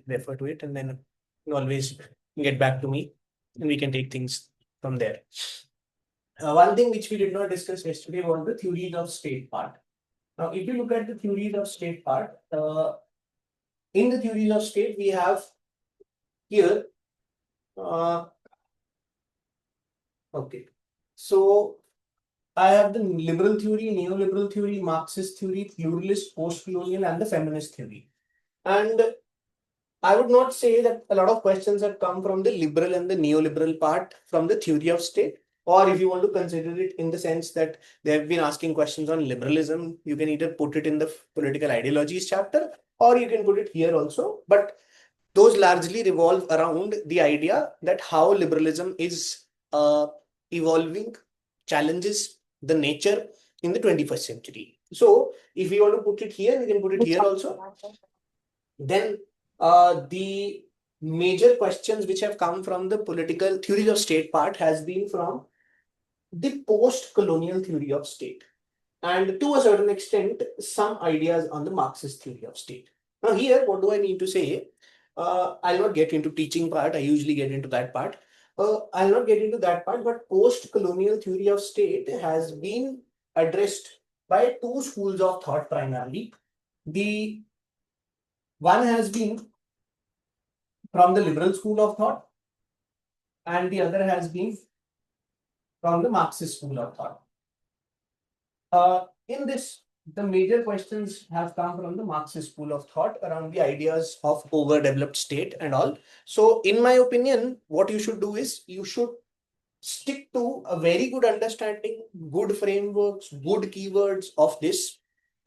refer to it, and then you always get back to me and we can take things from there. One thing which we did not discuss yesterday was the theories of state part. Now, if you look at the theories of state part, in the theories of state, we have here, okay, so I have the liberal theory, neoliberal theory, Marxist theory, pluralist, post-colonial, and the feminist theory. And I would not say that a lot of questions have come from the liberal and the neoliberal part from the theory of state. Or if you want to consider it in the sense that they have been asking questions on liberalism, you can either put it in the political ideologies chapter, or you can put it here also. But those largely revolve around the idea that how liberalism is evolving, challenges the nature in the 21st century. So if we want to put it here, we can put it here also. Then the major questions which have come from the political theory of state part has been from the post-colonial theory of state, and to a certain extent, some ideas on the Marxist theory of state. Now here, what do I need to say? I'll not get into teaching part. I usually get into that part. I'll not get into that part, but post-colonial theory of state has been addressed by two schools of thought primarily. The one has been from the liberal school of thought, and the other has been from the Marxist school of thought. In this, the major questions have come from the Marxist school of thought around the ideas of overdeveloped state and all. So, in my opinion, what you should do is you should stick to a very good understanding, good frameworks, good keywords of this,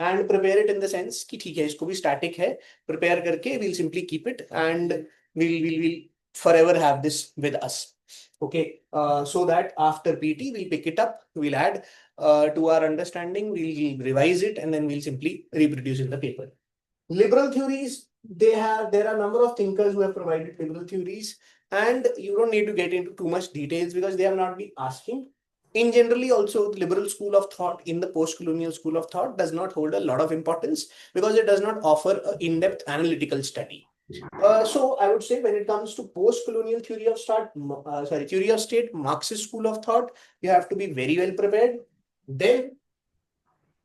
and prepare it in the sense कि ठीक है इसको भी static है, prepare करके we'll simply keep it and we'll forever have this with us. Okay, so that after PT we'll pick it up, we'll add to our understanding, we'll revise it, and then we'll simply reproduce in the paper. Liberal theories, there are a number of thinkers who have provided liberal theories, and you don't need to get into too much details because they have not been asking. In generally, also the liberal school of thought in the post-colonial school of thought does not hold a lot of importance because it does not offer an in-depth analytical study. So I would say when it comes to post-colonial theory of theory of state, Marxist school of thought, you have to be very well prepared. Then,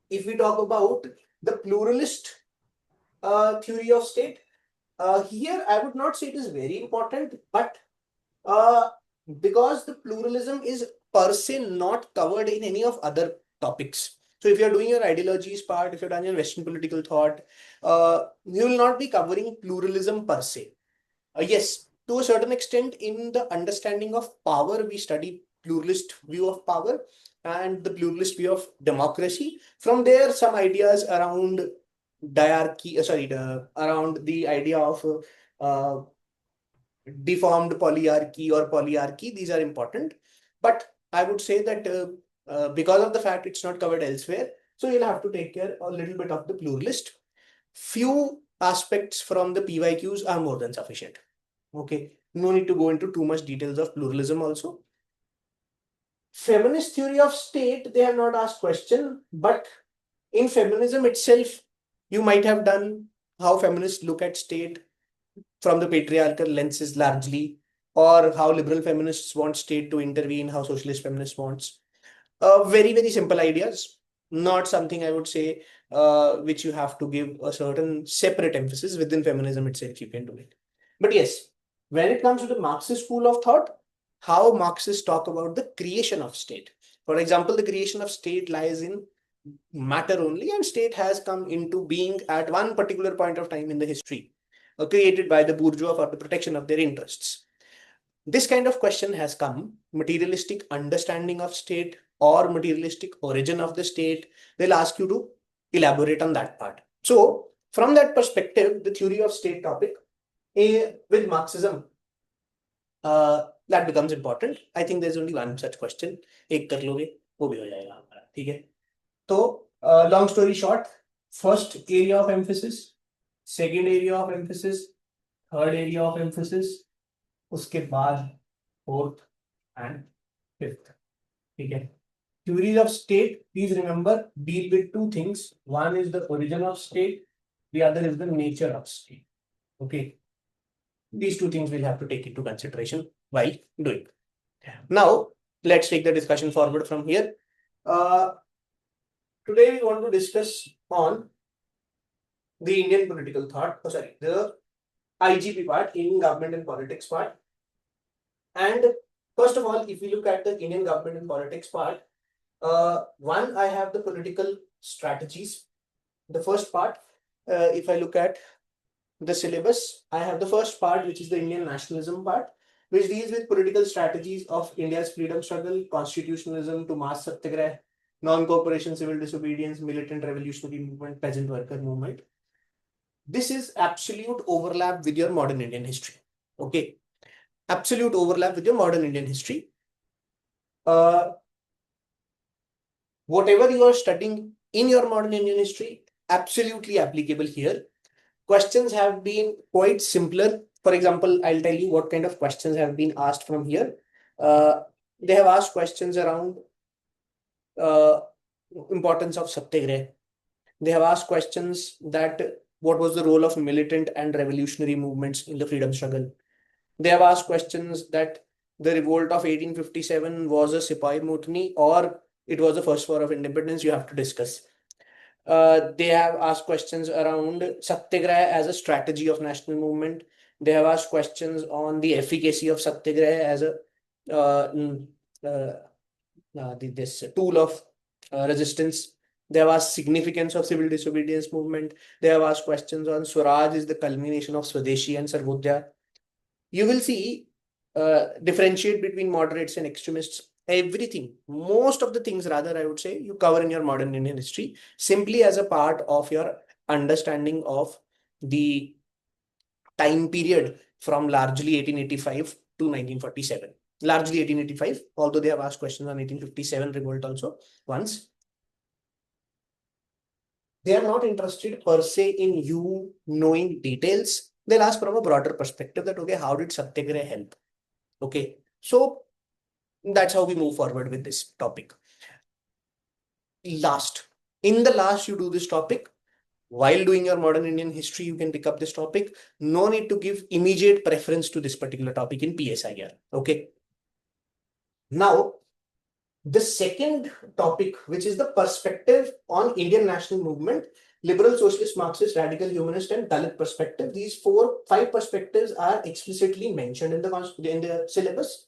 if we talk about the pluralist theory of state, here I would not say it is very important, but because the pluralism is per se not covered in any of other topics. So if you're doing your ideologies part, if you're done your Western political thought, you will not be covering pluralism per se. Yes, to a certain extent, in the understanding of power, we study pluralist view of power and the pluralist view of democracy. From there, some ideas around diarchy, around the idea of deformed polyarchy or polyarchy, these are important. But I would say that because of the fact it's not covered elsewhere, so you'll have to take care a little bit of the pluralist. Few aspects from the PYQs are more than sufficient. Okay, no need to go into too much details of pluralism also. Feminist theory of state, they have not asked question, but in feminism itself, you might have done how feminists look at state from the patriarchal lenses largely, or how liberal feminists want state to intervene, how socialist feminists wants. Very, very simple ideas, not something I would say which you have to give a certain separate emphasis within feminism itself, you can do it. But yes, when it comes to the Marxist school of thought, how Marxists talk about the creation of state. For example, the creation of state lies in matter only, and state has come into being at one particular point of time in the history, created by the bourgeois for the protection of their interests. This kind of question has come, materialistic understanding of state or materialistic origin of the state. They'll ask you to elaborate on that part. So from that perspective, the theory of state topic with Marxism, that becomes important. I think there's only one such question. एक कर लोगे वो भी हो जाएगा हमारा, ठीक है? तो long story short, first area of emphasis, second area of emphasis, third area of emphasis, उसके बाद fourth and fifth, ठीक है? Theories of state, please remember, deal with two things. One is the origin of state, the other is the nature of state. Okay. These two things we'll have to take into consideration while doing. Now, let's take the discussion forward from here. Today we want to discuss on the Indian political thought, the IGP part, Indian government and politics part. And first of all, if we look at the Indian government and politics part, one, I have the political strategies. The first part, if I look at the syllabus, I have the first part, which is the Indian nationalism part, which deals with political strategies of India's freedom struggle, constitutionalism to mass satyagraha, non-cooperation, civil disobedience, militant revolutionary movement, peasant worker movement. This is absolute overlap with your modern Indian history. Okay. Absolute overlap with your modern Indian history. Whatever you are studying in your modern Indian history, absolutely applicable here. Questions have been quite simpler. For example, I'll tell you what kind of questions have been asked from here. They have asked questions around importance of satyagraha. They have asked questions that what was the role of militant and revolutionary movements in the freedom struggle. They have asked questions that the revolt of 1857 was a Sipahi Mutiny or it was the first war of independence. You have to discuss. They have asked questions around satyagraha as a strategy of national movement. They have asked questions on the efficacy of satyagraha as a this tool of resistance. They have asked significance of civil disobedience movement. They have asked questions on Swaraj is the culmination of Swadeshi and Sarvodaya. You will see differentiate between moderates and extremists. Everything, most of the things rather, I would say, you cover in your modern Indian history simply as a part of your understanding of the time period from largely 1885 to 1947. Largely 1885, although they have asked questions on 1857 revolt also once. They are not interested per se in you knowing details. They'll ask from a broader perspective that, okay, how did Satyagraha help? Okay, so that's how we move forward with this topic. In the last, you do this topic. While doing your modern Indian history, you can pick up this topic. No need to give immediate preference to this particular topic in PSIR. Okay. Now, the second topic, which is the perspective on Indian national movement, liberal, socialist, Marxist, radical, humanist, and Dalit perspective. These 5 perspectives are explicitly mentioned in the syllabus.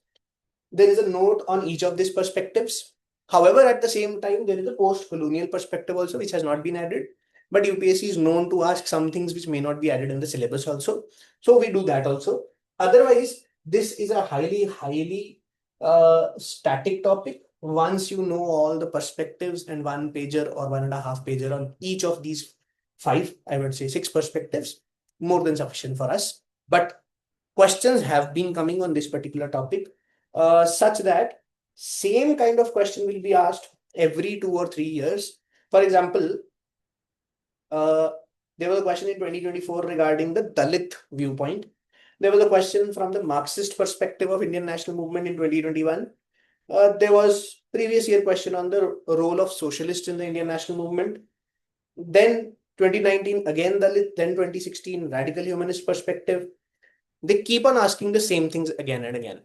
There is a note on each of these perspectives. However, at the same time, there is a post-colonial perspective also, which has not been added. But UPSC is known to ask some things which may not be added in the syllabus also. So we do that also. Otherwise, this is a highly static topic. Once you know all the perspectives and 1 pager or 1.5 pager on each of these 5, I would say 6 perspectives, more than sufficient for us. But questions have been coming on this particular topic, such that same kind of question will be asked every 2 or 3 years. For example, there was a question in 2024 regarding the Dalit viewpoint. There was a question from the Marxist perspective of Indian national movement in 2021. There was previous year question on the role of socialists in the Indian national movement. Then 2019, again Dalit, then 2016, radical humanist perspective. They keep on asking the same things again and again.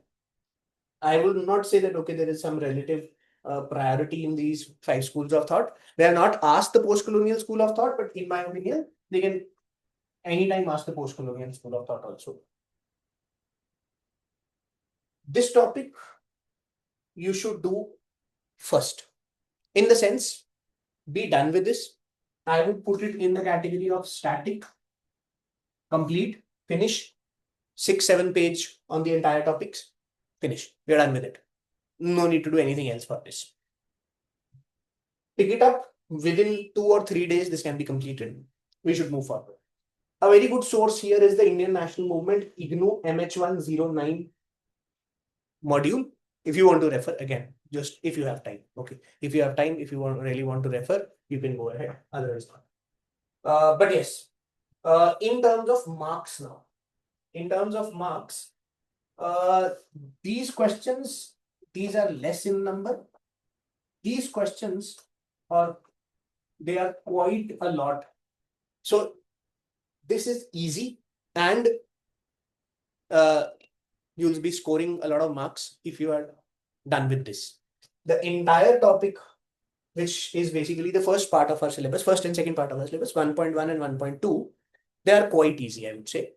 I will not say that, okay, there is some relative priority in these 5 schools of thought. They are not asked the post-colonial school of thought, but in my opinion, they can anytime ask the post-colonial school of thought also. This topic you should do first. In the sense, be done with this. I would put it in the category of static, complete, finish, 6-7 page on the entire topics. Finish. We're done with it. No need to do anything else for this. Pick it up within 2 or 3 days. This can be completed. We should move forward. A very good source here is the Indian National Movement IGNOU MH109 module. If you want to refer, again, just if you have time. Okay. If you have time, if you really want to refer, you can go ahead. Otherwise not. But yes, in terms of marks now, these questions, these are less in number. These questions they are quite a lot. So this is easy, and you'll be scoring a lot of marks if you are done with this. The entire topic, which is basically the first part of our syllabus, first and second part of our syllabus, 1.1 and 1.2, they are quite easy, I would say.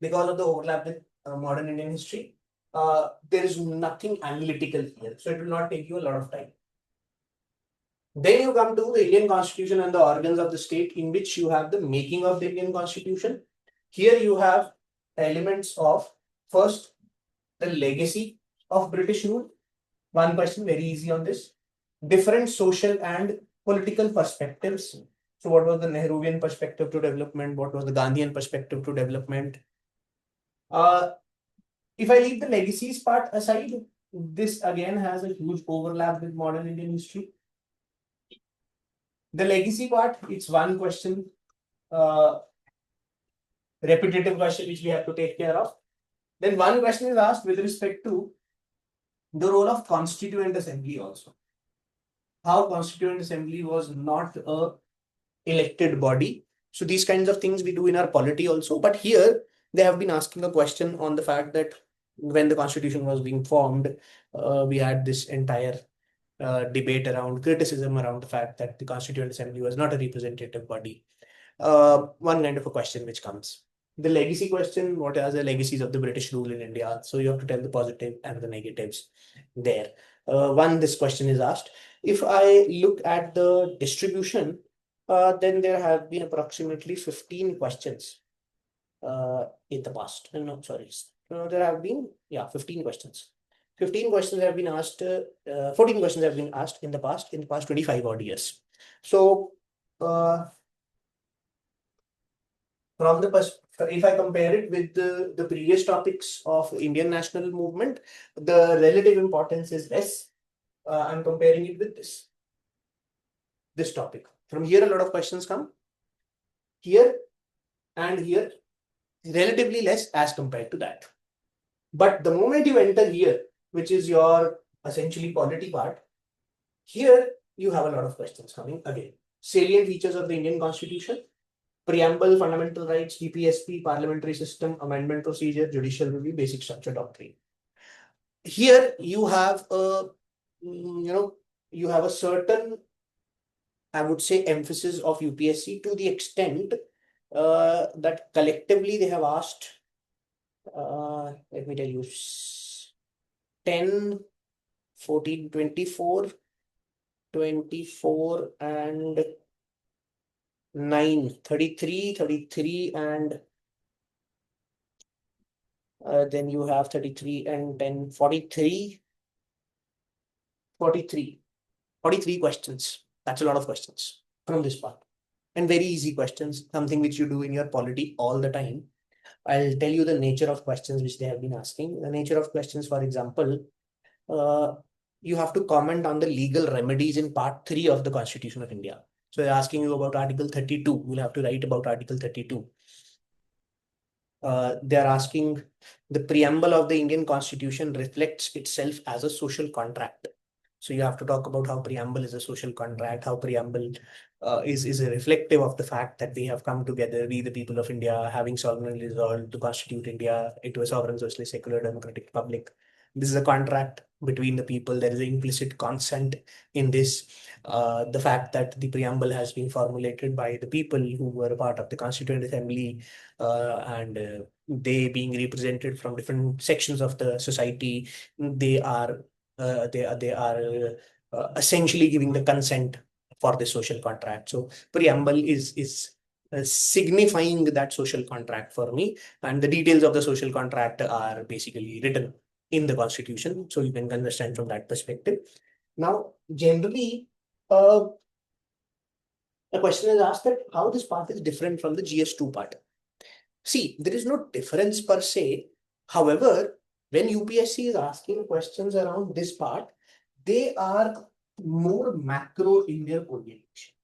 Because of the overlap with modern Indian history, there is nothing analytical here. So it will not take you a lot of time. Then you come to the Indian Constitution and the organs of the state, in which you have the making of the Indian Constitution. Here you have elements of, first, the legacy of British rule. One question, very easy on this. Different social and political perspectives. So what was the Nehruvian perspective to development? What was the Gandhian perspective to development? If I leave the legacies part aside, this again has a huge overlap with modern Indian history. The legacy part, it's one question, repetitive question which we have to take care of. Then one question is asked with respect to the role of Constituent Assembly also. How Constituent Assembly was not a elected body. So these kinds of things we do in our polity also. But here they have been asking a question on the fact that when the Constitution was being formed, we had this entire debate around criticism around the fact that the Constituent Assembly was not a representative body. One kind of a question which comes. The legacy question, what are the legacies of the British rule in India? So you have to tell the positive and the negatives there. This question is asked. If I look at the distribution, then there have been approximately 15 questions in the past. No, sorry. There have been, 15 questions. 15 questions have been asked, 14 questions have been asked in the past 25 odd years. So, from the if I compare it with the previous topics of Indian national movement, the relative importance is less. I'm comparing it with this topic. From here, a lot of questions come. Here and here, relatively less as compared to that. But the moment you enter here, which is your essentially polity part, here you have a lot of questions coming again. Salient features of the Indian Constitution, preamble, fundamental rights, GPSP, parliamentary system, amendment procedure, judicial review, basic structure doctrine. Here you have a, you have a certain, I would say, emphasis of UPSC to the extent that collectively they have asked, let me tell you, 10, 14, 24, 24 and 9, 33, 33 and then you have 33 and 10, 43, 43, 43 questions. That's a lot of questions from this part. And very easy questions, something which you do in your polity all the time. I'll tell you the nature of questions which they have been asking. The nature of questions, for example, you have to comment on the legal remedies in part 3 of the Constitution of India. So they're asking you about Article 32. You'll have to write about Article 32. They're asking the preamble of the Indian Constitution reflects itself as a social contract. So you have to talk about how preamble is a social contract, how preamble is a reflective of the fact that we have come together, we the people of India, having solemnly resolved to constitute India into a sovereign, socially secular, democratic republic. This is a contract between the people. There is an implicit consent in this. The fact that the preamble has been formulated by the people who were a part of the Constituent Assembly, and they being represented from different sections of the society, they are essentially giving the consent for the social contract. So preamble is signifying that social contract for me, and the details of the social contract are basically written in the Constitution, so you can understand from that perspective. Now, generally, a question is asked that how this part is different from the GS2 part. See, there is no difference per se. However, when UPSC is asking questions around this part, they are more macro India orientation.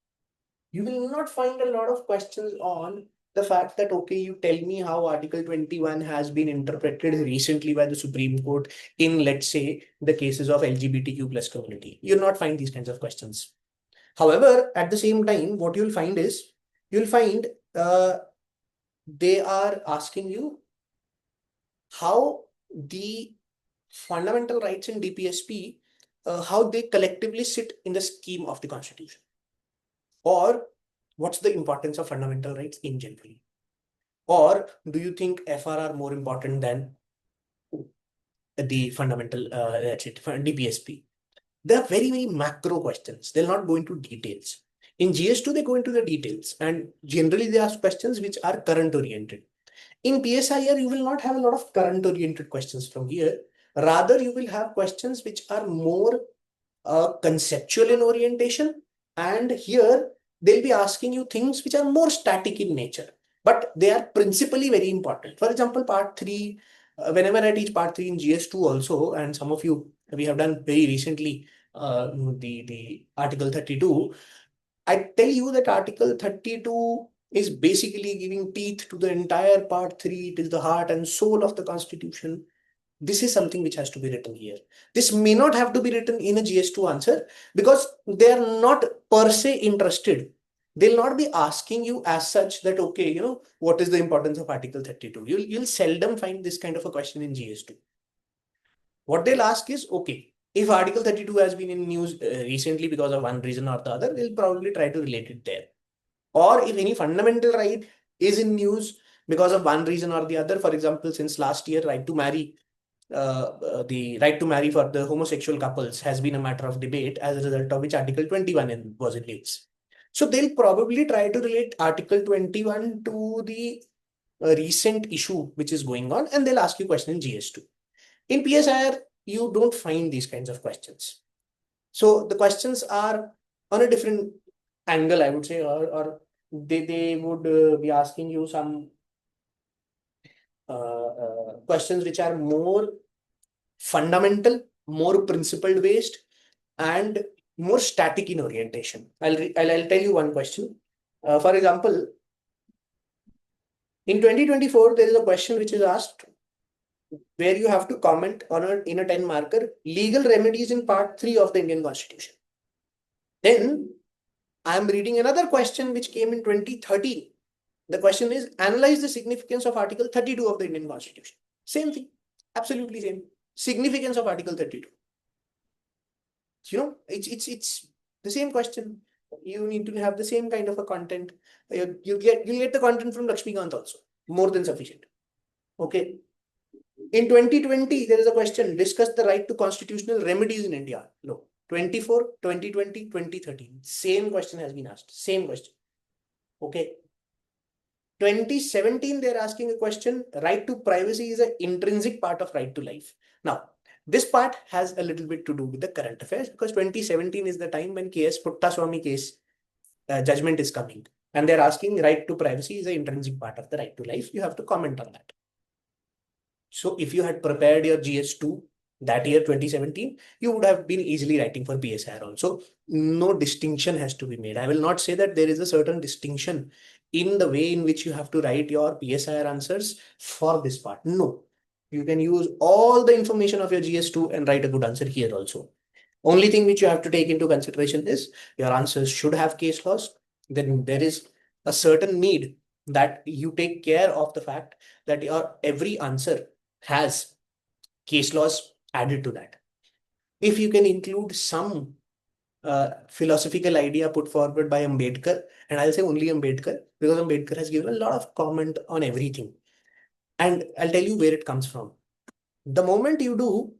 You will not find a lot of questions on the fact that, okay, you tell me how Article 21 has been interpreted recently by the Supreme Court in, let's say, the cases of LGBTQ plus community. You'll not find these kinds of questions. However, at the same time, what you'll find is, they are asking you how the fundamental rights in DPSP, how they collectively sit in the scheme of the Constitution, or what's the importance of fundamental rights in general, or do you think FRR more important than the fundamental that's it, for DPSP? They are very, very macro questions. They'll not go into details. In GS2, they go into the details, and generally they ask questions which are current oriented. In PSIR, you will not have a lot of current oriented questions from here. Rather, you will have questions which are more conceptual in orientation. And here, they'll be asking you things which are more static in nature, but they are principally very important. For example, part three, whenever I teach part three in GS2 also, and some of you, we have done very recently the Article 32, I tell you that Article 32 is basically giving teeth to the entire part three. It is the heart and soul of the Constitution. This is something which has to be written here. This may not have to be written in a GS2 answer because they are not per se interested. They'll not be asking you as such that, okay, what is the importance of Article 32? You'll seldom find this kind of a question in GS2. What they'll ask is, okay, if Article 32 has been in news recently because of one reason or the other, we'll probably try to relate it there. Or if any fundamental right is in news because of one reason or the other, for example, since last year, the right to marry for the homosexual couples has been a matter of debate, as a result of which Article 21 was in news. So they'll probably try to relate Article 21 to the recent issue which is going on, and they'll ask you question in GS2. In PSIR, you don't find these kinds of questions. So the questions are on a different angle, I would say, or they would be asking you some questions which are more fundamental, more principle based, and more static in orientation. I'll tell you one question. For example, in 2024, there is a question which is asked where you have to comment on in a 10 marker legal remedies in part 3 of the Indian Constitution. Then I am reading another question which came in 2013. The question is analyze the significance of Article 32 of the Indian Constitution. Same thing, absolutely same. Significance of Article 32. It's the same question. You need to have the same kind of a content. You'll get the content from Lakshmikant also. More than sufficient. Okay. In 2020, there is a question, discuss the right to constitutional remedies in India. No. 24, 2020, 2013. Same question has been asked. Same question. Okay. 2017, they're asking a question, right to privacy is an intrinsic part of right to life. Now, this part has a little bit to do with the current affairs because 2017 is the time when KS Puttaswamy case judgment is coming. And they're asking right to privacy is an intrinsic part of the right to life. You have to comment on that. So if you had prepared your GS2 that year 2017, you would have been easily writing for PSIR also. No distinction has to be made. I will not say that there is a certain distinction in the way in which you have to write your PSIR answers for this part. No, you can use all the information of your GS2 and write a good answer here also. Only thing which you have to take into consideration is your answers should have case laws. Then there is a certain need that you take care of the fact that your every answer has case laws added to that. If you can include some philosophical idea put forward by Ambedkar, and I'll say only Ambedkar, because Ambedkar has given a lot of comment on everything. And I'll tell you where it comes from. The moment you do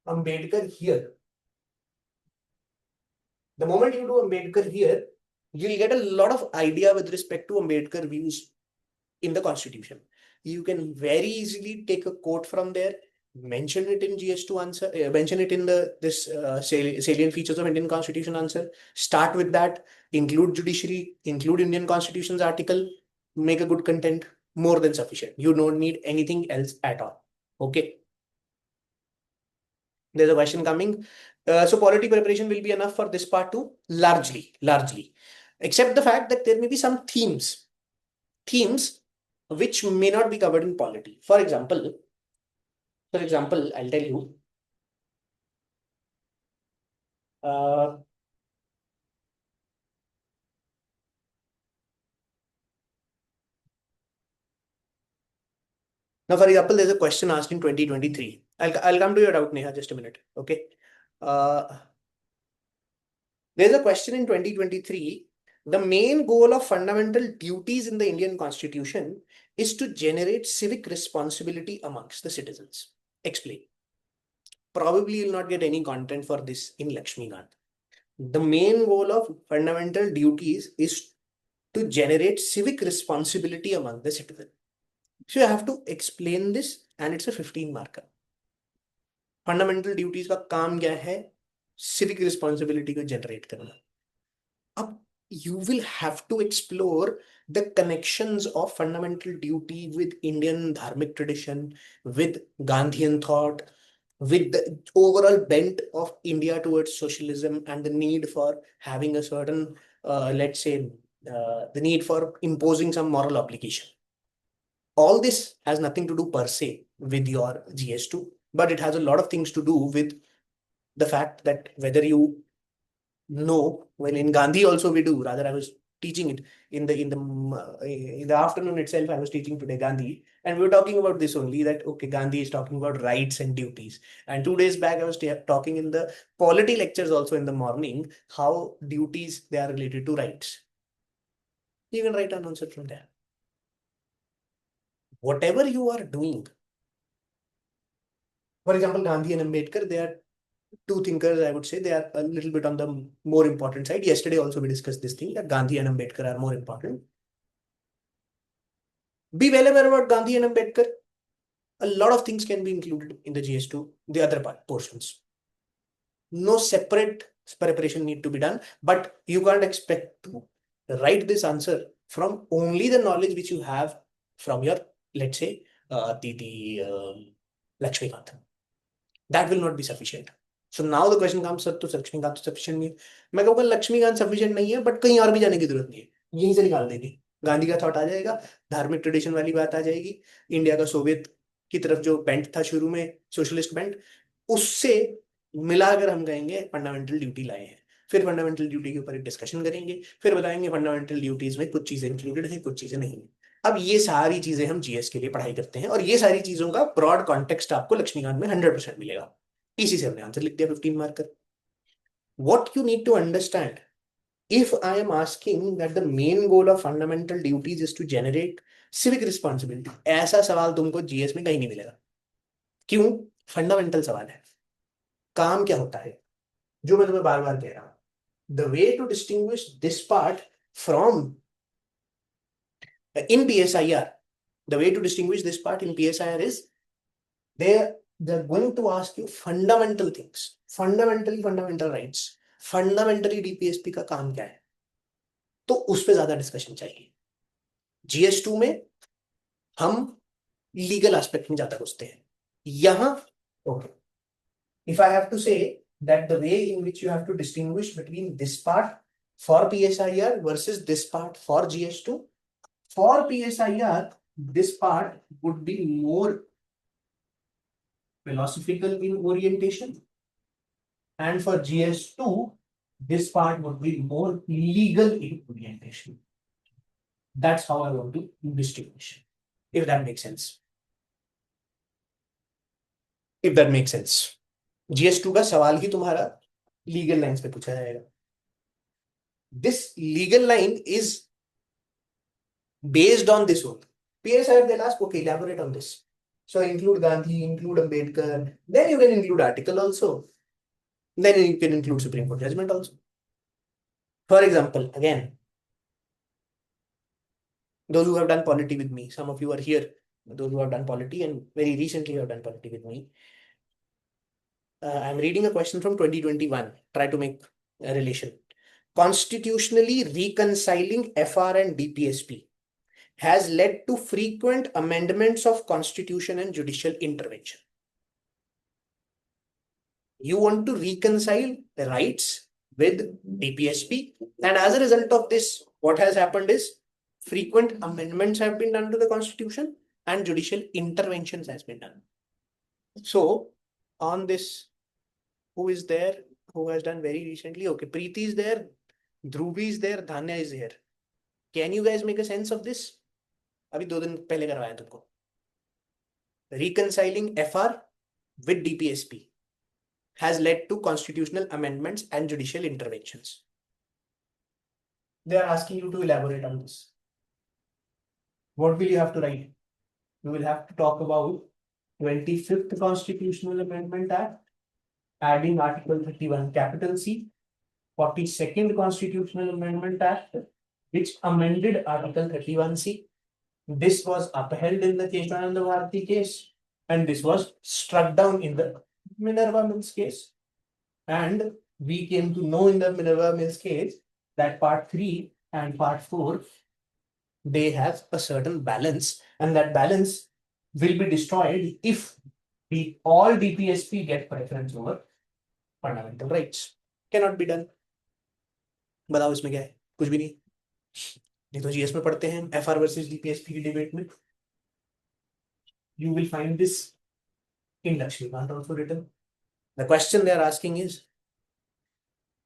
Ambedkar here, the moment you do Ambedkar here, you'll get a lot of idea with respect to Ambedkar views in the Constitution. You can very easily take a quote from there, mention it in GS2 answer, mention it in this salient features of Indian Constitution answer. Start with that, include judiciary, include Indian Constitution's article, make a good content, more than sufficient. You don't need anything else at all. Okay. There's a question coming. So polity preparation will be enough for this part too? Largely. Except the fact that there may be some themes which may not be covered in polity. For example, I'll tell you. Uh, Now, for example, there's a question asked in 2023. I'll come to your doubt, Neha, just a minute. Okay. There's a question in 2023. The main goal of fundamental duties in the Indian Constitution is to generate civic responsibility amongst the citizens. Explain. Probably you'll not get any content for this in Lakshmikant. The main goal of fundamental duties is to generate civic responsibility among the citizen. So you have to explain this, and it's a 15 marker. Fundamental duties का काम क्या है? Civic responsibility को generate करना. अब you will have to explore the connections of fundamental duty with Indian dharmic tradition, with Gandhian thought, with the overall bent of India towards socialism and the need for having a certain, let's say, the need for imposing some moral obligation. All this has nothing to do per se with your GS2, but it has a lot of things to do with the fact that whether you know, well, in Gandhi also we do. Rather, I was teaching it in the afternoon itself. I was teaching today Gandhi, and we were talking about this only, that okay, Gandhi is talking about rights and duties. And 2 days back, I was talking in the polity lectures also in the morning how duties, they are related to rights. You can write an answer from there. Whatever you are doing, for example, Gandhi and Ambedkar, they are two thinkers. I would say they are a little bit on the more important side. Yesterday also we discussed this thing, that Gandhi and Ambedkar are more important. Be well aware about Gandhi and Ambedkar. A lot of things can be included in the GS2, the other portions. No separate preparation need to be done, but you can't expect to write this answer from only the knowledge which you have from your, let's say, Lakshmikant. That will not be sufficient. So now the question comes, sir, to Lakshmikant sufficient नहीं है. मैं कहूँगा Laxmikant sufficient नहीं है, but कहीं और भी जाने की जरूरत नहीं है. यहीं से निकाल देंगे. गांधी का थॉट आ जाएगा, धार्मिक ट्रेडिशन वाली बात आ जाएगी, इंडिया का सोवियत की तरफ जो बेंट था शुरू में, सोशलिस्ट बेंट, उससे मिलाकर हम कहेंगे फंडामेंटल ड्यूटी लाए हैं. फिर फंडामेंटल ड्यूटी के ऊपर एक डिस्कशन करेंगे, फिर बताएंगे फंडामेंटल ड्यूटीज में कुछ चीजें इंक्लूडेड है, कुछ चीजें नहीं. अब ये सारी चीजें हम जीएस के लिए पढ़ाई करते हैं, और ये सारी चीजों का ब्रॉड कॉन्टेक्स्ट आपको लक्ष्मीकांत में 100% मिलेगा. इसी से हमने आंसर लिख दिया 15 marker. What you need to understand, if I am asking that the main goal of fundamental duties is to generate civic responsibility, ऐसा सवाल तुमको जीएस में कहीं नहीं मिलेगा. क्यों? फंडामेंटल सवाल है. काम क्या होता है, जो मैं तुम्हें बार बार कह रहा हूं. The way to distinguish this part from in PSIR, the way to distinguish this part in PSIR is they're going to ask you fundamental things, fundamental rights, fundamentally DPSP का काम क्या है, तो उस पर ज्यादा डिस्कशन चाहिए. GS2 में हम लीगल एस्पेक्ट में ज्यादा घुसते हैं. यहाँ okay, if I have to say that the way in which you have to distinguish between this part for PSIR versus this part for GS2, for PSIR this part would be more philosophical in orientation, and for GS2 this part would be more legal in orientation. That's how I want to distinguish, if that makes sense. If that makes sense. GS2 का सवाल ही तुम्हारा legal lines पे पूछा जाएगा. This legal line is based on this one. PSIR they'll ask, okay, elaborate on this. So include Gandhi, include Ambedkar, then you can include article also. Then you can include Supreme Court judgment also. For example, again, those who have done polity with me, some of you are here, those who have done polity and very recently have done polity with me. I'm reading a question from 2021. Try to make a relation. Constitutionally reconciling FR and DPSP has led to frequent amendments of constitution and judicial intervention. You want to reconcile the rights with DPSP, and as a result of this, what has happened is frequent amendments have been done to the constitution and judicial interventions has been done. So on this, who is there, who has done very recently? Okay, Preeti is there, Dhruvi is there, Dhanya is here. Can you guys make a sense of this? अभी 2 दिन पहले करवाया तुमको. reconciling FR with DPSP has led to constitutional amendments and judicial interventions. They are asking you to elaborate on this. What will you have to write? You will have to talk about 25th Constitutional Amendment Act, adding Article 31 capital C, 42nd Constitutional Amendment Act, which amended Article 31C. This was upheld in the Keshavananda Bharati case, and this was struck down in the Minerva Mills case. And we came to know in the Minerva Mills case that part 3 and part 4, they have a certain balance, and that balance will be destroyed if all DPSP get preference over fundamental rights. Cannot be done. बताओ इसमें क्या है? कुछ भी नहीं. नहीं तो GS में पढ़ते हैं FR वर्सेस DPSP की डिबेट में. You will find this in Lakshmikant also written. The question they are asking is,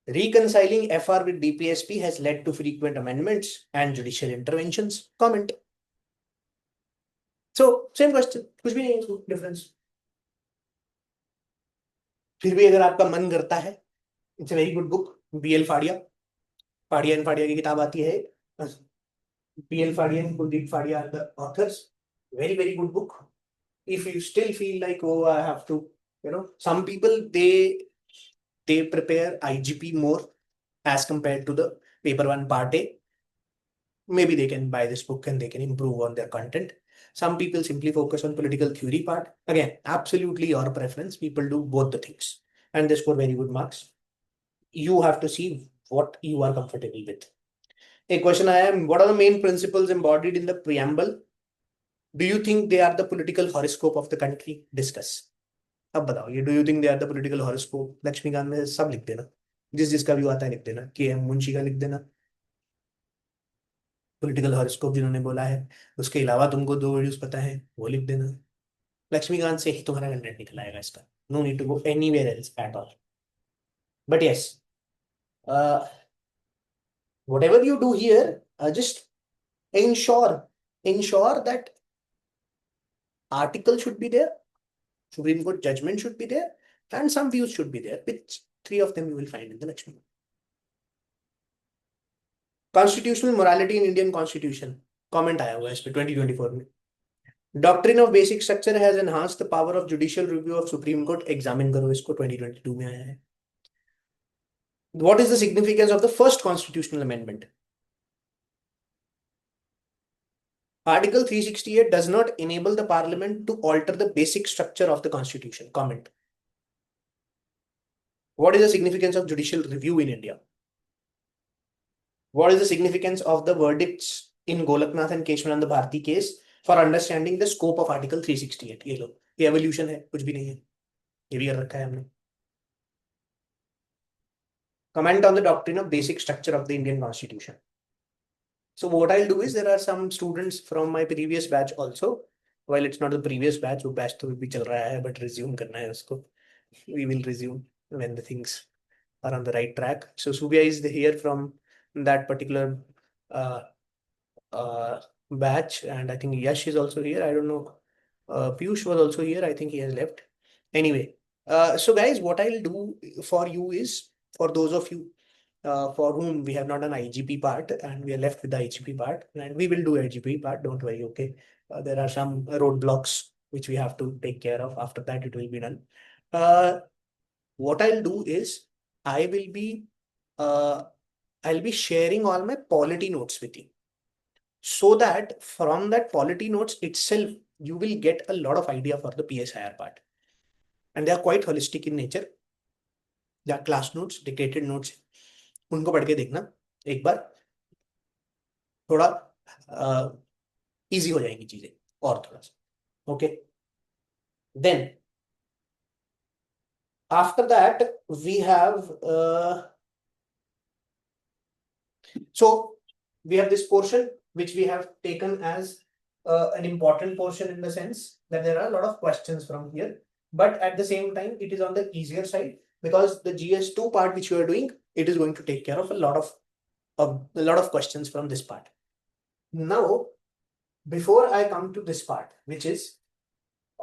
reconciling FR with DPSP has led to frequent amendments and judicial interventions. Comment. So, same question. कुछ भी नहीं है difference. फिर भी अगर आपका मन करता है, it's a very good book. BL Fadia and Fadia की किताब आती है. BL फाड़िया and Kuldeep Fadia are the authors. Very, very good book. If you still feel like, oh, I have to, some people, they prepare IGP more as compared to the paper 1 part A. Maybe they can buy this book and they can improve on their content. Some people simply focus on political theory part. Again, absolutely your preference. People do both the things and they score very good marks. You have to see what you are comfortable with. A question I am, what are the main principles embodied in the preamble? Do you think they are the political horoscope of the country? Discuss. अब बताओ ये, do you think they are the political horoscope? Laxmikant में सब लिख देना, जिसका भी आता है लिख देना. KM मुंशी का लिख देना, पॉलिटिकल हॉरोस्कोप जिन्होंने बोला है. उसके अलावा तुमको 2 वीडियोस पता है वो लिख देना. लक्ष्मीकांत से ही तुम्हारा कंटेंट निकल आएगा इसका. No need to go anywhere else at all. But yes, whatever you do here, just ensure that article should be there, Supreme Court judgment should be there, and some views should be there, which 3 of them you will find in the Lakshmi. Constitutional morality in Indian Constitution. Comment आया हुआ है इस पे 2024 में. Doctrine of basic structure has enhanced the power of judicial review of Supreme Court. Examine करो इसको, 2022 में आया है. What is the significance of the first constitutional amendment? Article 368 does not enable the parliament to alter the basic structure of the constitution. Comment. What is the significance of judicial review in India? What is the significance of the verdicts in Golaknath and Keshavananda Bharati case for understanding the scope of Article 368? ये लो, ये evolution है, कुछ भी नहीं है, ये भी कर रखा है हमने. Comment on the doctrine of basic structure of the Indian Constitution. So what I'll do is, there are some students from my previous batch also. While it's not the previous batch, वो batch तो भी चल रहा है, but resume करना है उसको. We will resume when the things are on the right track. So Subia is here from that particular batch, and I think Yash is also here. I don't know. Piyush was also here. I think he has left. Anyway, so guys, what I'll do for you is, for those of you for whom we have not done IGP part and we are left with the IGP part, and we will do IGP part, don't worry, okay? There are some roadblocks which we have to take care of. After that, it will be done. What I'll do is, I'll be sharing all my polity notes with you, so that from that polity notes itself, you will get a lot of idea for the PSIR part. And they are quite holistic in nature. They are class notes, dictated notes. उनको पढ़ के देखना एक बार, थोड़ा easy हो जाएंगी चीजें और थोड़ा सा. Okay, then after that we have this portion which we have taken as an important portion, in the sense that there are a lot of questions from here, but at the same time it is on the easier side, because the GS2 part which you are doing, it is going to take care of a lot of questions from this part. Now, before I come to this part, which is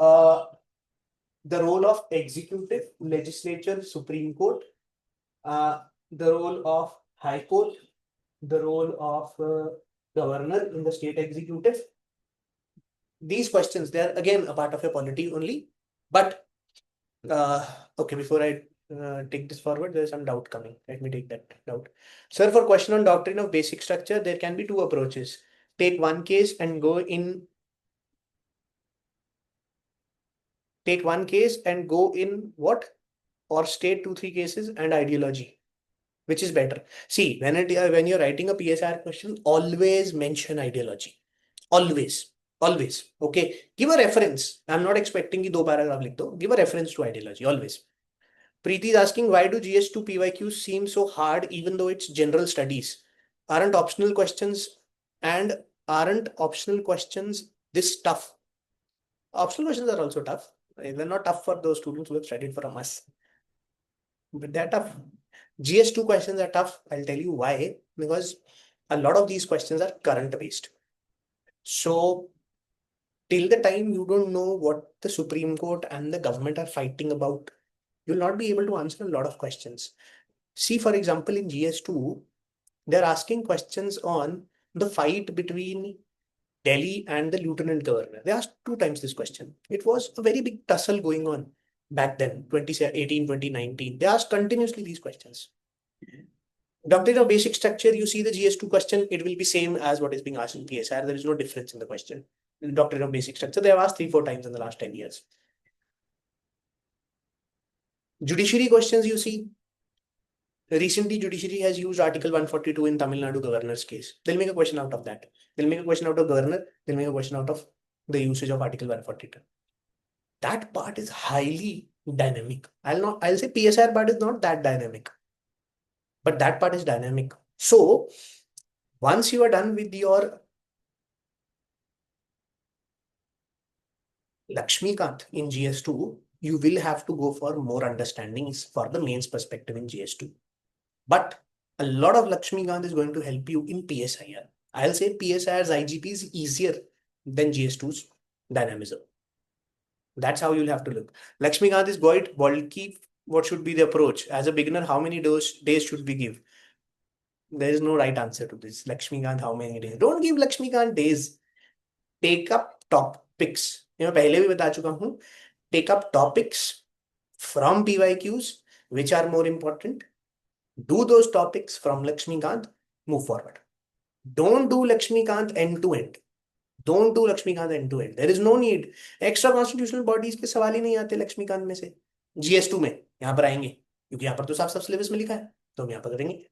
The role of executive, legislature, Supreme Court, the role of High Court, the role of governor in the state executive. These questions, they are again a part of your polity only. But okay, before I take this forward, there's some doubt coming. Let me take that doubt. Sir, for question on doctrine of basic structure, there can be two approaches. Take one case and go in. Take one case and go in what? Or state 2-3 cases and ideology. Which is better? See, when you're writing a PSIR question, always mention ideology. Always. Always. Okay. Give a reference. I'm not expecting you 2 paragraph likh do. Give a reference to ideology. Always. Preeti is asking, why do GS2 PYQs seem so hard even though it's general studies? Aren't optional questions this tough? Optional questions are also tough. They're not tough for those students who have studied for a month. But they're tough. GS2 questions are tough. I'll tell you why. Because a lot of these questions are current based. So till the time you don't know what the Supreme Court and the government are fighting about, you'll not be able to answer a lot of questions. See, for example, in GS2, they're asking questions on the fight between Delhi and the Lieutenant Governor. They asked 2 times this question. It was a very big tussle going on back then, 2018, 2019. They asked continuously these questions. Doctrine of basic structure, you see the GS2 question, it will be same as what is being asked in PSIR. There is no difference in the question. Doctrine of basic structure, they have asked 3-4 times in the last 10 years. Judiciary questions, you see, recently judiciary has used Article 142 in Tamil Nadu governor's case. They'll make a question out of that. They'll make a question out of governor. They'll make a question out of the usage of Article 142. That part is highly dynamic. I'll say PSIR part is not that dynamic, but that part is dynamic. So once you are done with your Lakshmikant in GS2, you will have to go for more understandings for the mains perspective in GS2. But a lot of Lakshmikant is going to help you in PSIR. I'll say PSIR's IGP is easier than GS2's dynamism. That's how you'll have to look. Lakshmikant is quite bulky. What should be the approach? As a beginner, how many days should we give? There is no right answer to this. Lakshmikant, how many days? Don't give Lakshmikant days. Take up topics. पहले भी बता चुका हूँ. Take up topics from PYQs, which are more important. Do those topics from Lakshmikant. Move forward. Don't do Lakshmikant end to end. Don't do Lakshmikant end to end. There is no need. Extra constitutional bodies के सवाल ही नहीं आते लक्ष्मीकांत में से. GS2 में यहाँ पर आएंगे क्योंकि यहाँ पर तो साफ साफ सिलेबस में लिखा है, तो हम यहाँ पर करेंगे.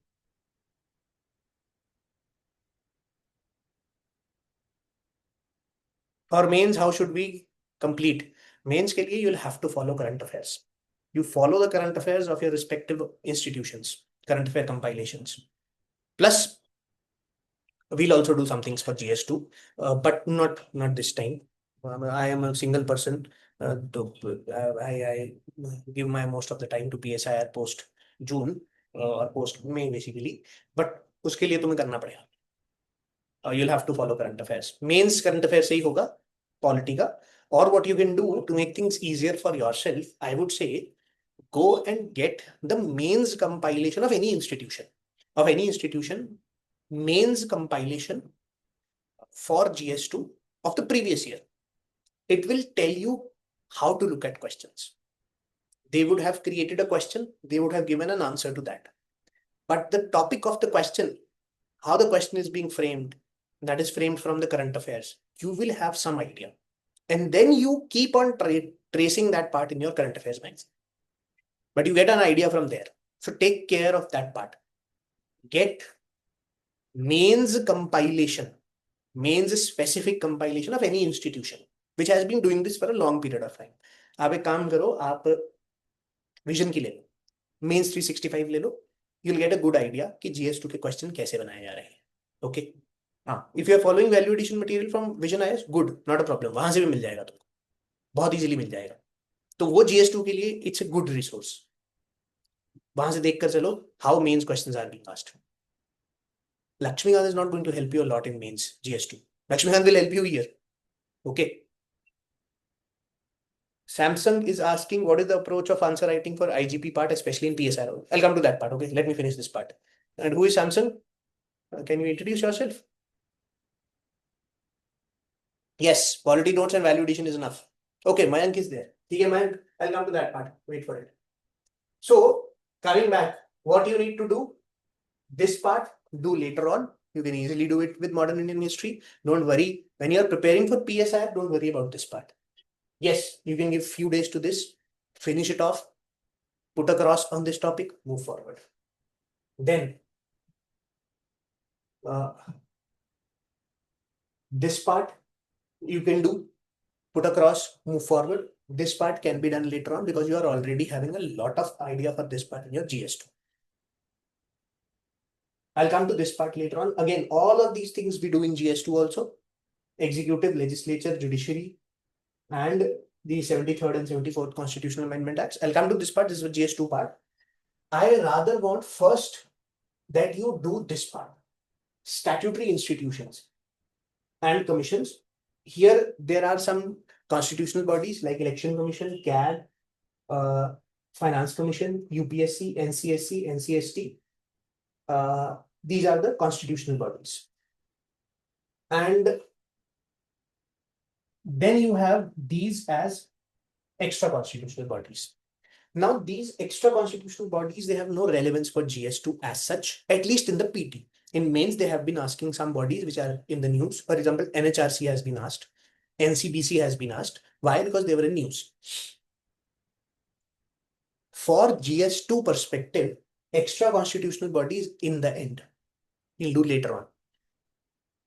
और mains, how should we complete? Mains के लिए you'll have to follow current affairs. You follow the current affairs of your respective institutions, current affair compilations. Plus, we'll also do some things for GS2, but not this time. I am a single person. I give my most of the time to PSIR post June or post May basically. But उसके लिए तुम्हें करना पड़ेगा. You'll have to follow current affairs. Mains current affairs से ही होगा, polity का. Or what you can do to make things easier for yourself, I would say, go and get the mains compilation of any institution. Mains compilation for GS2 of the previous year. It will tell you how to look at questions. They would have created a question, they would have given an answer to that. But the topic of the question, how the question is being framed, that is framed from the current affairs, you will have some idea. And then you keep on tracing that part in your current affairs minds. But you get an idea from there. So take care of that part. Get mains compilation, mains specific compilation of any institution which has been doing this for a long period of time. आप एक काम करो, आप vision की ले लो, mains 365 ले लो, you'll get a good idea कि GS2 के क्वेश्चन कैसे बनाए जा रहे हैं. ओके, हाँ, if you are following value addition material from Vision IS, good, not a problem. वहां से भी मिल जाएगा तुमको, बहुत इजीली मिल जाएगा. तो वो GS2 के लिए it's a good resource. वहां से देखकर चलो how mains questions are being asked. Lakshmikant is not going to help you a lot in mains GS2. Lakshmikant will help you here. Okay. Samsung is asking what is the approach of answer writing for IGP part, especially in PSIR. I'll come to that part. Okay, let me finish this part. And who is Samsung? Can you introduce yourself? Yes, quality notes and value addition is enough. Okay, Mayank is there. Okay, Mayank, I'll come to that part. Wait for it. So, coming back, what you need to do, this part, do later on. You can easily do it with modern Indian history. Don't worry. When you're preparing for PSIR, don't worry about this part. Yes, you can give few days to this, finish it off, put a cross on this topic, move forward. Then, uh, this part you can do, put a cross, move forward. This part can be done later on because you are already having a lot of idea for this part in your GS2. I'll come to this part later on. Again, all of these things we do in GS2 also. Executive, legislature, judiciary, and the 73rd and 74th Constitutional Amendment Acts. I'll come to this part. This is the GS2 part. I rather want first that you do this part. Statutory institutions and commissions. Here, there are some constitutional bodies like Election Commission, CAD, Finance Commission, UPSC, NCSC, NCST. These are the constitutional bodies. And then you have these as extra constitutional bodies. Now, these extra constitutional bodies, they have no relevance for GS2 as such, at least in the PT. In mains, they have been asking some bodies which are in the news. For example, NHRC has been asked. NCBC has been asked. Why? Because they were in news. For GS2 perspective, extra constitutional bodies in the end. We'll do later on.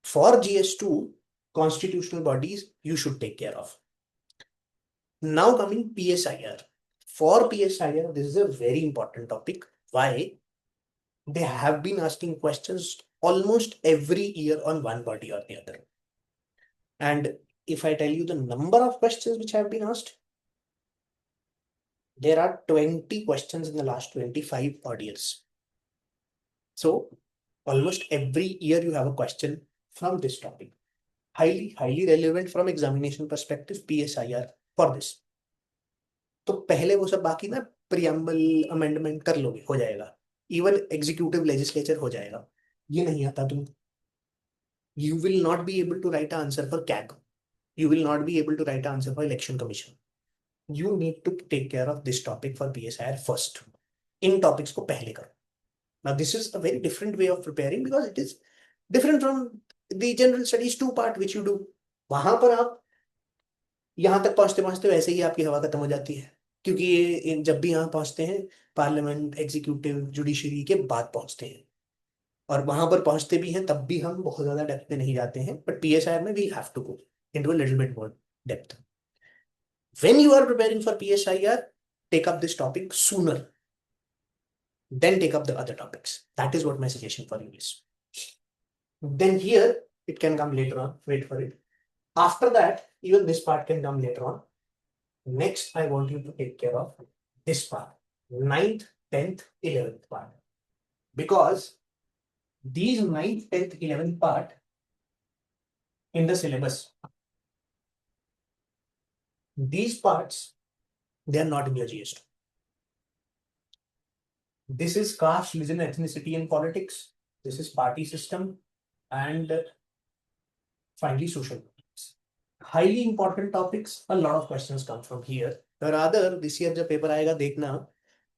For GS2, constitutional bodies you should take care of. Now coming PSIR. For PSIR, this is a very important topic. Why? They have been asking questions almost every year on one body or the other. And if I tell you the number of questions which have been asked, there are 20 questions in the last 25 odd years. So almost every year you have a question from this topic. Highly relevant from examination perspective, PSIR for this. तो पहले वो सब बाकी ना preamble amendment कर लोगे, हो जाएगा. इवन एग्जीक्यूटिव लेजिस्लेचर हो जाएगा. ये नहीं आता तुम. You will not be able to write an answer for CAG. You will not be able to write an answer for Election Commission. You need to take care of this topic for PSIR first. In topics को पहले करो. Now this is a very different way of preparing because it is different from the general studies 2 part which you do. वहां पर आप यहाँ तक पहुंचते पहुंचते वैसे ही आपकी हवा खत्म हो जाती है, क्योंकि ये जब भी यहाँ पहुंचते हैं पार्लियामेंट, एग्जीक्यूटिव, जुडिशरी के बाद पहुंचते हैं, और वहां पर पहुंचते भी हैं तब भी हम बहुत ज्यादा डेप्थ में नहीं जाते हैं. बट PSIR में we have to go into a little bit more depth. When you are preparing for PSIR, take up this topic sooner, then take up the other topics. That is what my suggestion for you is. Then here it can come later on. Wait for it. After that, even this part can come later on. Next, I want you to take care of this part, 9th, 10th, 11th part. Because these 9th, 10th, 11th part in the syllabus, these parts, they are not in your GS2. This is caste, religion, ethnicity and politics. This is party system, and finally social politics. Highly important topics. A lot of questions come from here. Rather, this year जब paper आएगा देखना,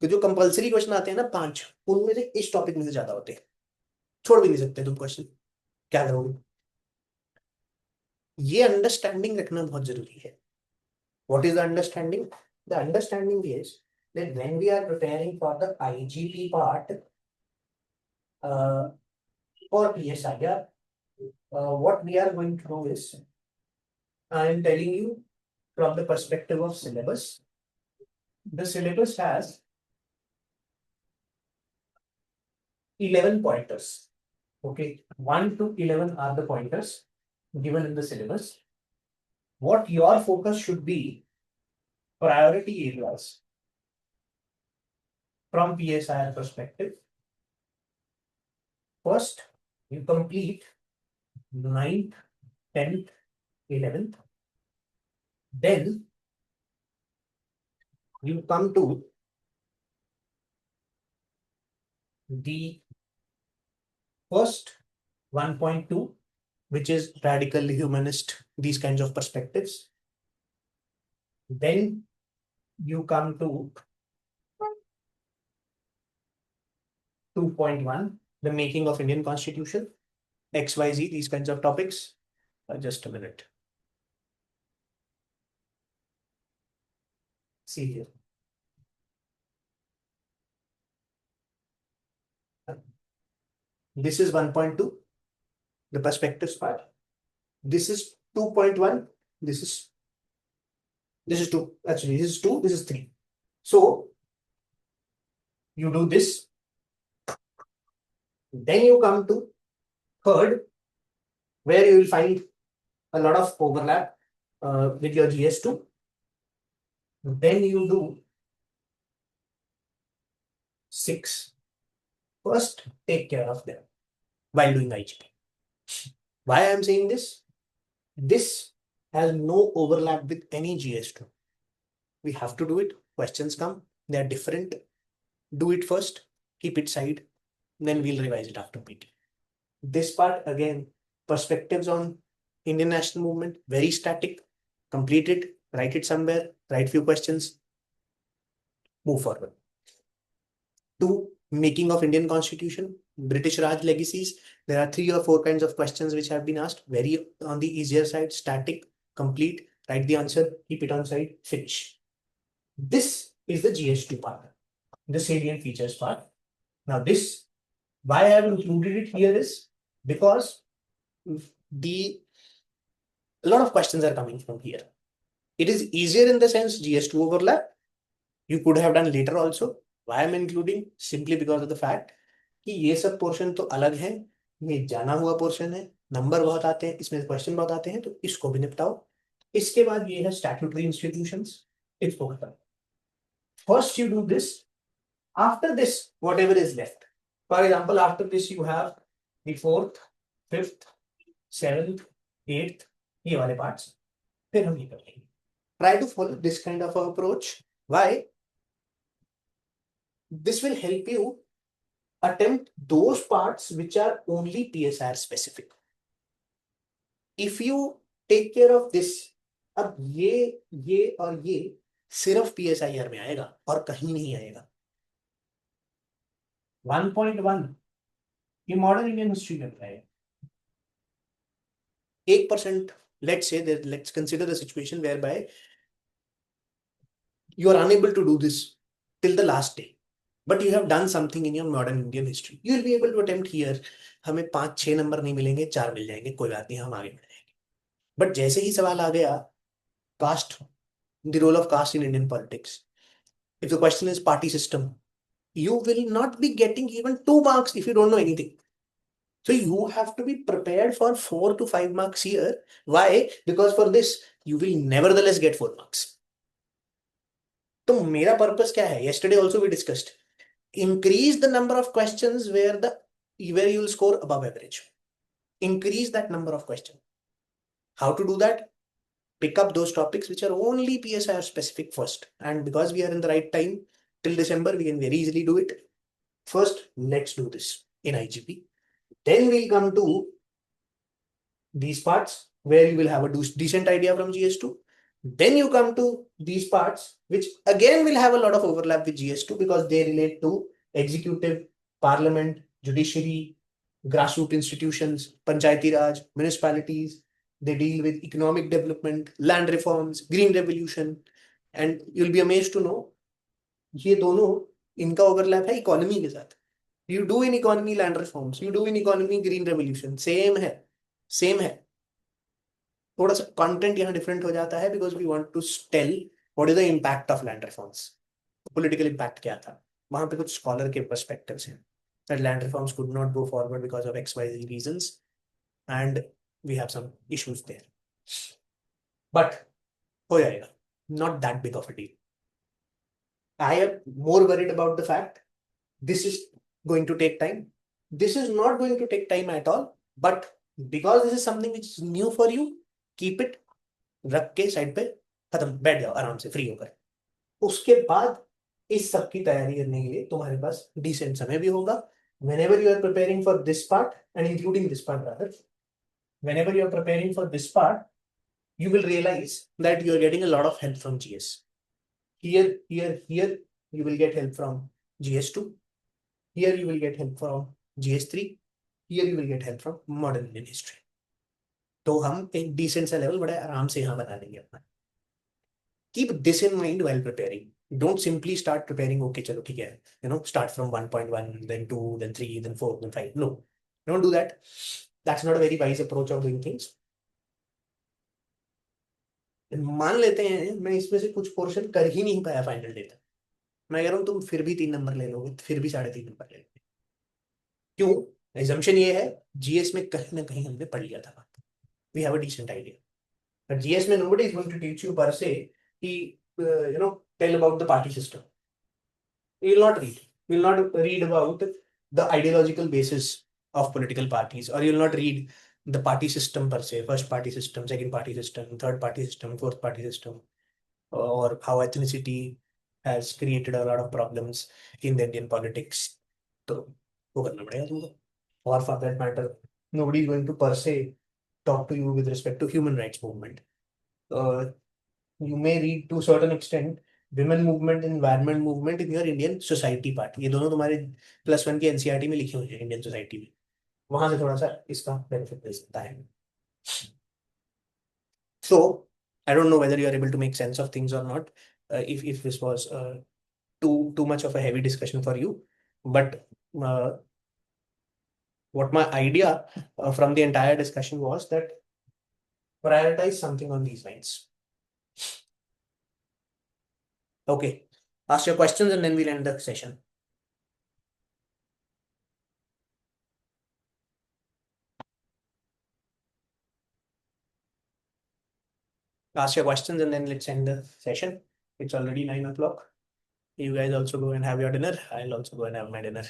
तो जो compulsory question आते हैं ना 5, उनमें से इस टॉपिक में से ज्यादा होते हैं. छोड़ भी नहीं सकते तुम क्वेश्चन. क्या करोगे? ये अंडरस्टैंडिंग रखना बहुत जरूरी है. What is the understanding? The understanding is that when we are preparing for the IGP part for PSIR, what we are going to do is, I am telling you from the perspective of syllabus. The syllabus has 11 pointers. Okay, 1 to 11 are the pointers given in the syllabus. What your focus should be, priority areas from PSIR perspective. First, you complete 9th, 10th, 11th. Then you come to the first 1.2, which is radical humanist, these kinds of perspectives. Then you come to 2.1, the making of Indian Constitution, XYZ, these kinds of topics. Just a minute. See here. This is 1.2, the perspectives part. This is 2.1. This is 2. Actually, this is 2. This is 3. So you do this. Then you come to third, where you will find a lot of overlap with your GS2. Then you do 6. First, take care of them while doing IGP. Why I am saying this? This has no overlap with any GS2. We have to do it. Questions come. They are different. Do it first. Keep it side. Then we'll revise it after PT. This part, again, perspectives on Indian national movement, very static. Complete it. Write it somewhere. Write few questions. Move forward. 2. Making of Indian Constitution, British Raj legacies. There are 3 or 4 kinds of questions which have been asked. Very on the easier side, static, complete, write the answer, keep it on side, finish. This is the GS2 part, the salient features part. Now this, why I have included it here is because a lot of questions are coming from here. It is easier in the sense GS2 overlap. You could have done later also. Why I'm including? Simply because of the fact कि ये सब portion तो अलग है, ये जाना हुआ portion है, नंबर बहुत आते हैं, इसमें क्वेश्चन बहुत आते हैं, तो इसको भी निपटाओ. इसके बाद ये है स्टैट्यूटरी इंस्टीट्यूशंस, इसको खत्म. First you do this. After this, whatever is left. For example, after this you have the 4th, 5th, 7th, 8th, ये वाले parts. फिर हम ये कर लेंगे. Try to follow this kind of approach. Why? This will help you attempt those parts which are only PSIR specific. If you take care of this, अब ये और ये सिर्फ PSIR में आएगा और कहीं नहीं आएगा. 1.1 ये मॉडर्न इंडियन हिस्ट्री में है. 1%, let's consider the situation whereby you are unable to do this till the last day, but you have done something in your modern Indian history. You will be able to attempt here. हमें 5-6 number नहीं मिलेंगे, 4 मिल जाएंगे, कोई बात नहीं, हम आगे बढ़ेंगे. बट जैसे ही सवाल आ गया cast, the role of caste in Indian politics, if the question is party system, you will not be getting even 2 marks if you don't know anything. So you have to be prepared for 4 to 5 marks here. Why? Because for this you will nevertheless get 4 marks. तो मेरा purpose क्या है? Yesterday also we discussed. Increase the number of questions where you will score above average. Increase that number of questions. How to do that? Pick up those topics which are only PSIR specific first. And because we are in the right time, till December, we can very easily do it. First, let's do this in IGP. Then we'll come to these parts where you will have a decent idea from GS2. Then you come to these parts, which again will have a lot of overlap with GS2 because they relate to executive, parliament, judiciary, grassroots institutions, panchayati raj, municipalities. They deal with economic development, land reforms, green revolution, and you'll be amazed to know ये दोनों इनका overlap है economy के साथ. You do in economy land reforms, you do in economy green revolution, same है. थोड़ा सा content यहाँ डिफरेंट हो जाता है because we want to tell what is the impact of land reforms. Political impact क्या था? वहां पे कुछ स्कॉलर के पर्सपेक्टिव्स हैं that land reforms could not go forward because of XYZ reasons and we have some issues there. But हो जाएगा. Not that big of a deal. I am more worried about the fact this is going to take time. This is not going to take time at all. But because this is something which is new for you, keep it, रख के side पे खत्म, बैठ जाओ आराम से free होकर. उसके बाद इस सब की तैयारी करने के लिए तुम्हारे पास डिसेंट समय भी होगा. Whenever you are preparing for this part and including this part rather, whenever you are preparing for this part, you will realize that you are getting a lot of help from GS. Here, you will get help from GS2. Here you will get help from GS3. Here you will get help from modern Indian history. तो हम एक decent सा level बड़े आराम से यहाँ बना देंगे अपना. Keep this in mind while preparing. Don't simply start preparing. Okay, चलो ठीक है. Start from 1.1, then 2, then 3, then 4, then 5. No, don't do that. That's not a very wise approach of doing things. मान लेते हैं मैं इसमें से कुछ पोर्शन कर ही नहीं पाया फाइनल डे तक. मैं कह रहा हूँ तुम फिर भी 3 नंबर ले लोगे, फिर भी 3.5 नंबर ले लोगे. क्यों? एग्जाम्पशन ये है, जीएस में कहीं ना कहीं हमने पढ़ लिया था. We have a decent idea. But GS में nobody is going to teach you per se tell about the party system. You will not read. You will not read about the ideological basis of political parties, or you will not read the party system per se, first party system, second party system, third party system, fourth party system, or how ethnicity has created a lot of problems in the Indian politics. तो वो करना पड़ेगा तुमको. Or for that matter, nobody is going to per se talk to you with respect to human rights movement. You may read to a certain extent women movement, environment movement in your Indian society part. ये दोनों तुम्हारे +1 की NCERT में लिखे हुए हैं Indian society में. वहां से थोड़ा सा इसका बेनिफिट मिल सकता है. So I don't know whether you are able to make sense of things or not. If this was too much of a heavy discussion for you, but what my idea from the entire discussion was that prioritize something on these lines. Okay, ask your questions and then we'll end the session. Ask your questions and then let's end the session. It's already 9 o'clock. You guys also go and have your dinner. I'll also go and have my dinner.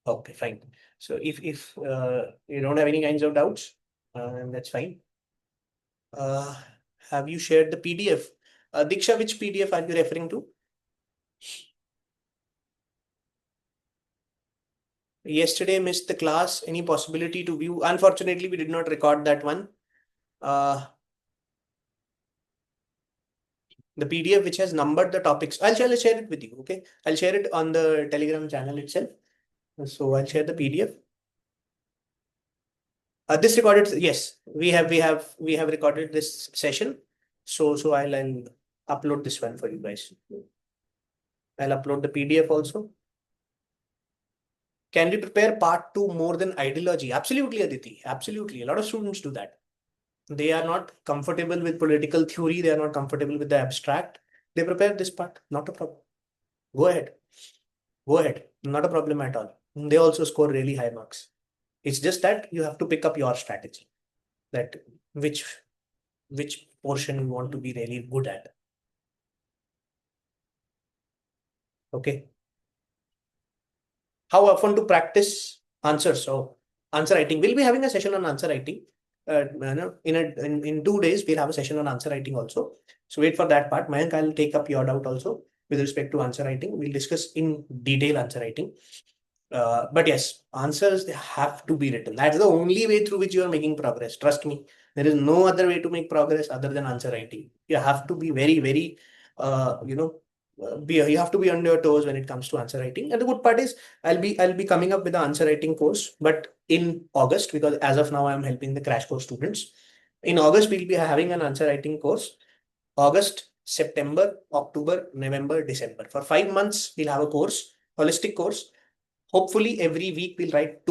Okay, fine. So if you don't have any kinds of doubts, that's fine. Have you shared the PDF? Diksha, which PDF are you referring to? Yesterday missed the class. Any possibility to view? Unfortunately, we did not record that one. The PDF which has numbered the topics. I'll share it with you. Okay, I'll share it on the Telegram channel itself. So I'll share the PDF. This recorded, yes, we have recorded this session. So I'll upload this one for you guys. I'll upload the PDF also. Can we prepare part 2 more than ideology? Absolutely, Aditi. Absolutely. A lot of students do that. They are not comfortable with political theory. They are not comfortable with the abstract. They prepare this part. Not a problem. Go ahead. Go ahead. Not a problem at all. They also score really high marks. It's just that you have to pick up your strategy. That which portion you want to be really good at. Okay. How often to practice answers? So answer writing. We'll be having a session on answer writing. In 2 days, we'll have a session on answer writing also. So wait for that part. Mayank, I'll take up your doubt also with respect to answer writing. We'll discuss in detail answer writing. But yes, answers, they have to be written. That's the only way through which you are making progress. Trust me. There is no other way to make progress other than answer writing. You have to be very, very, you have to be on your toes when it comes to answer writing. And the good part is I'll be coming up with the answer writing course, but in August, because as of now I'm helping the crash course students. In August, we'll be having an answer writing course. August, September, October, November, December. For 5 months, we'll have a course, holistic course. Hopefully, every week we'll have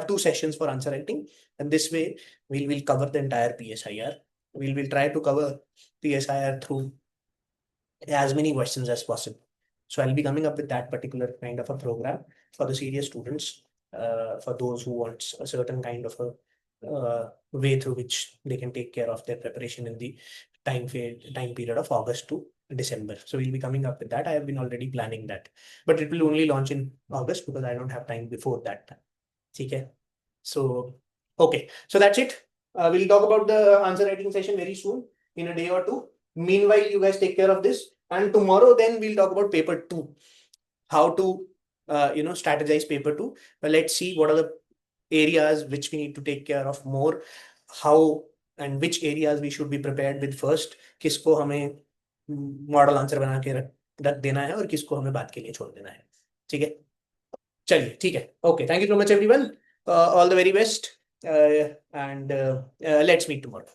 2 sessions for answer writing, and this way we'll cover the entire PSIR. We'll try to cover PSIR through as many questions as possible. So I'll be coming up with that particular kind of a program for the serious students, for those who want a certain kind of a way through which they can take care of their preparation in the time period of August to December. So we'll be coming up with that. I have been already planning that, but it will only launch in August because I don't have time before that. Okay. So, okay. So that's it. We'll talk about the answer writing session very soon, in a day or two. Meanwhile, you guys take care of this. And tomorrow, then we'll talk about paper 2, how to strategize paper 2. But let's see what are the areas which we need to take care of more, how and which areas we should be prepared with first, किसको हमें model answer बना के रख देना है और किसको हमें बात के लिए छोड़ देना है. ठीक है, चलिए ठीक है. Okay, thank you so much everyone, all the very best, and let's meet tomorrow.